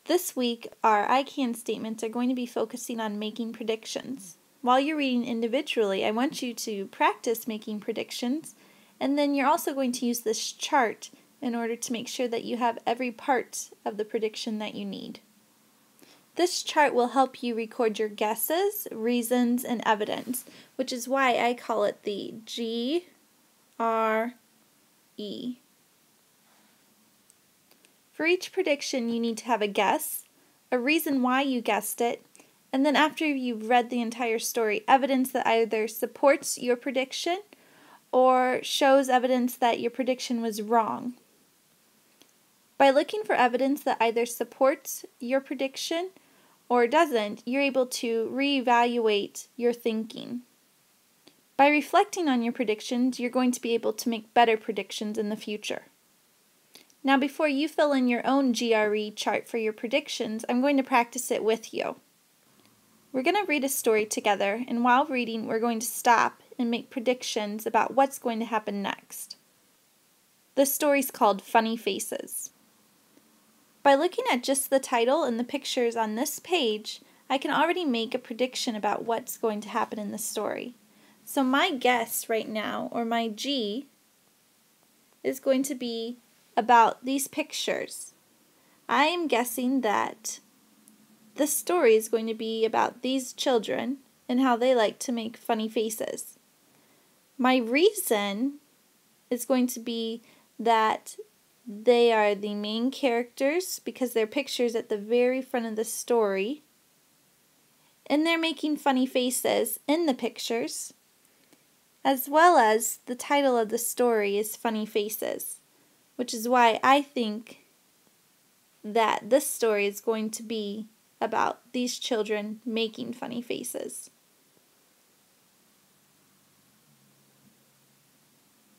This week, our I can statements are going to be focusing on making predictions. While you're reading individually, I want you to practice making predictions, and then you're also going to use this chart in order to make sure that you have every part of the prediction that you need. This chart will help you record your guesses, reasons, and evidence, which is why I call it the GRE. For each prediction, you need to have a guess, a reason why you guessed it, and then after you've read the entire story, evidence that either supports your prediction or shows evidence that your prediction was wrong. By looking for evidence that either supports your prediction or doesn't, you're able to reevaluate your thinking. By reflecting on your predictions, you're going to be able to make better predictions in the future. Now, before you fill in your own GRE chart for your predictions, I'm going to practice it with you. We're going to read a story together, and while reading, we're going to stop and make predictions about what's going to happen next. The story's called Funny Faces. By looking at just the title and the pictures on this page, I can already make a prediction about what's going to happen in the story. So my guess right now, or my G, is going to be about these pictures. I am guessing that this story is going to be about these children and how they like to make funny faces. My reason is going to be that they are the main characters because they're pictures at the very front of the story, and they're making funny faces in the pictures, as well as the title of the story is Funny Faces, which is why I think that this story is going to be about these children making funny faces.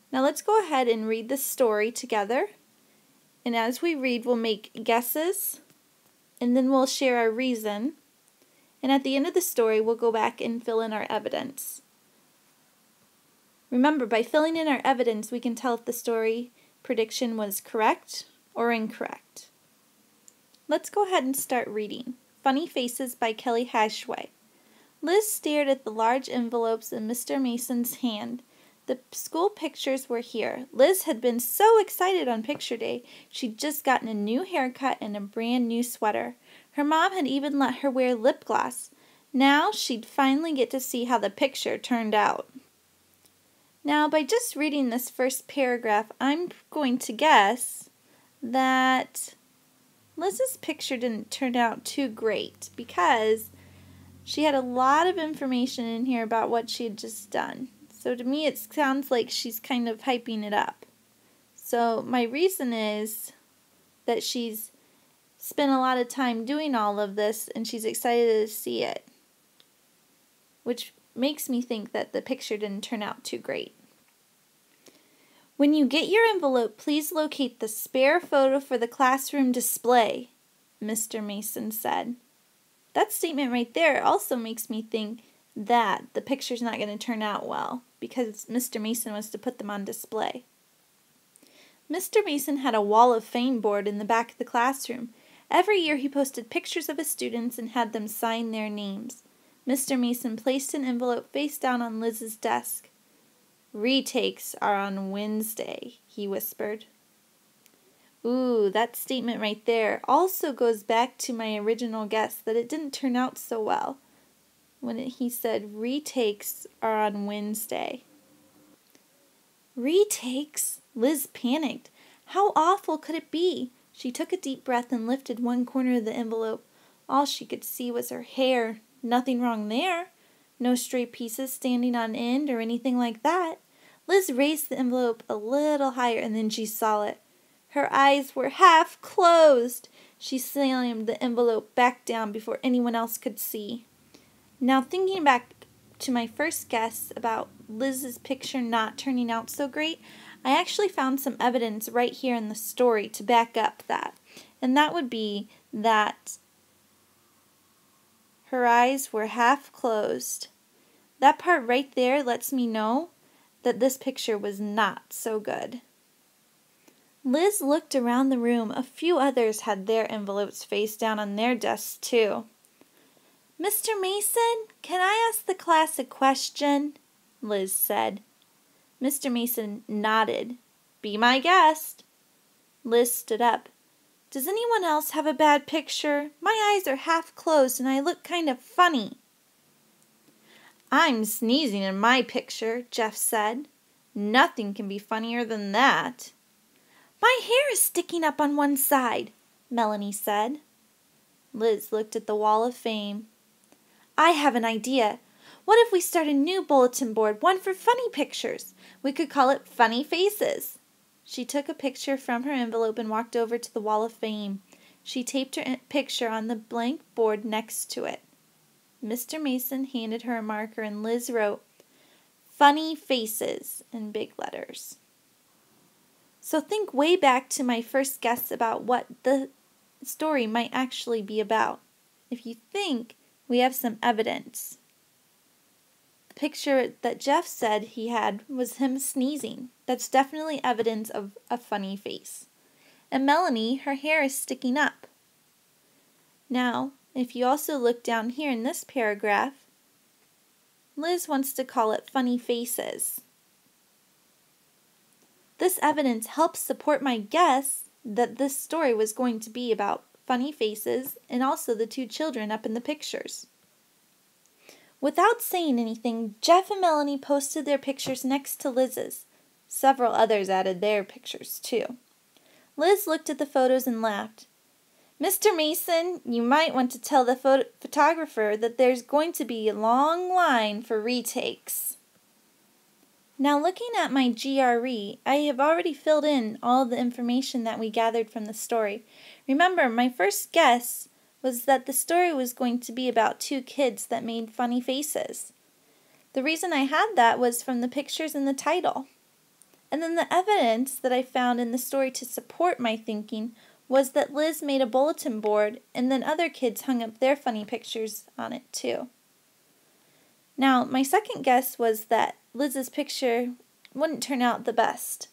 Now let's go ahead and read the story together. And as we read, we'll make guesses, and then we'll share our reason. And at the end of the story, we'll go back and fill in our evidence. Remember, by filling in our evidence, we can tell if the story prediction was correct or incorrect. Let's go ahead and start reading. Funny Faces by Kelly Hashway. Liz stared at the large envelopes in Mr. Mason's hand. The school pictures were here. Liz had been so excited on picture day. She'd just gotten a new haircut and a brand new sweater. Her mom had even let her wear lip gloss. Now she'd finally get to see how the picture turned out. Now, by just reading this first paragraph, I'm going to guess that Liz's picture didn't turn out too great because she had a lot of information in here about what she had just done. So to me, it sounds like she's kind of hyping it up. So my reason is that she's spent a lot of time doing all of this and she's excited to see it, which makes me think that the picture didn't turn out too great. When you get your envelope, please locate the spare photo for the classroom display, Mr. Mason said. That statement right there also makes me think that the picture's not going to turn out well because Mr. Mason was to put them on display. Mr. Mason had a wall of fame board in the back of the classroom. Every year he posted pictures of his students and had them sign their names. Mr. Mason placed an envelope face down on Liz's desk. Retakes are on Wednesday, he whispered. Ooh, that statement right there also goes back to my original guess that it didn't turn out so well when he said retakes are on Wednesday. Retakes? Liz panicked. How awful could it be? She took a deep breath and lifted one corner of the envelope. All she could see was her hair. Nothing wrong there. No stray pieces standing on end or anything like that. Liz raised the envelope a little higher and then she saw it. Her eyes were half closed. She slammed the envelope back down before anyone else could see. Now, thinking back to my first guess about Liz's picture not turning out so great, I actually found some evidence right here in the story to back up that. And that would be that her eyes were half closed. That part right there lets me know that this picture was not so good. Liz looked around the room. A few others had their envelopes face down on their desks, too. "Mr. Mason, can I ask the class a question?" Liz said. Mr. Mason nodded. "Be my guest." Liz stood up. "Does anyone else have a bad picture? My eyes are half closed and I look kind of funny." "I'm sneezing in my picture," Jeff said. "Nothing can be funnier than that." "My hair is sticking up on one side," Melanie said. Liz looked at the wall of fame. "I have an idea. What if we start a new bulletin board, one for funny pictures? We could call it Funny Faces." She took a picture from her envelope and walked over to the wall of fame. She taped her picture on the blank board next to it. Mr. Mason handed her a marker and Liz wrote, "Funny Faces," in big letters. So think way back to my first guess about what the story might actually be about. If you think, we have some evidence. The picture that Jeff said he had was him sneezing. That's definitely evidence of a funny face. And Melanie, her hair is sticking up. Now, if you also look down here in this paragraph, Liz wants to call it Funny Faces. This evidence helps support my guess that this story was going to be about funny faces and also the two children up in the pictures. Without saying anything, Jeff and Melanie posted their pictures next to Liz's. Several others added their pictures too. Liz looked at the photos and laughed. "Mr. Mason, you might want to tell the photographer that there's going to be a long line for retakes." Now looking at my GRE, I have already filled in all the information that we gathered from the story. Remember, my first guess was that the story was going to be about two kids that made funny faces. The reason I had that was from the pictures in the title. And then the evidence that I found in the story to support my thinking was that Liz made a bulletin board and then other kids hung up their funny pictures on it too. Now, my second guess was that Liz's picture wouldn't turn out the best.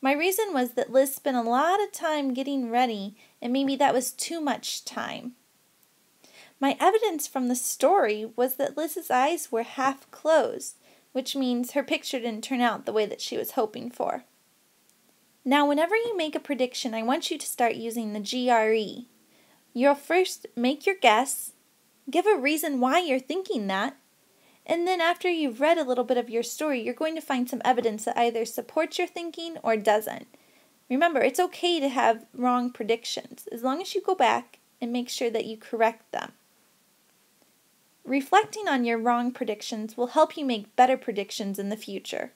My reason was that Liz spent a lot of time getting ready, and maybe that was too much time. My evidence from the story was that Liz's eyes were half closed, which means her picture didn't turn out the way that she was hoping for. Now, whenever you make a prediction, I want you to start using the GRE. You'll first make your guess, give a reason why you're thinking that, and then after you've read a little bit of your story, you're going to find some evidence that either supports your thinking or doesn't. Remember, it's okay to have wrong predictions, as long as you go back and make sure that you correct them. Reflecting on your wrong predictions will help you make better predictions in the future.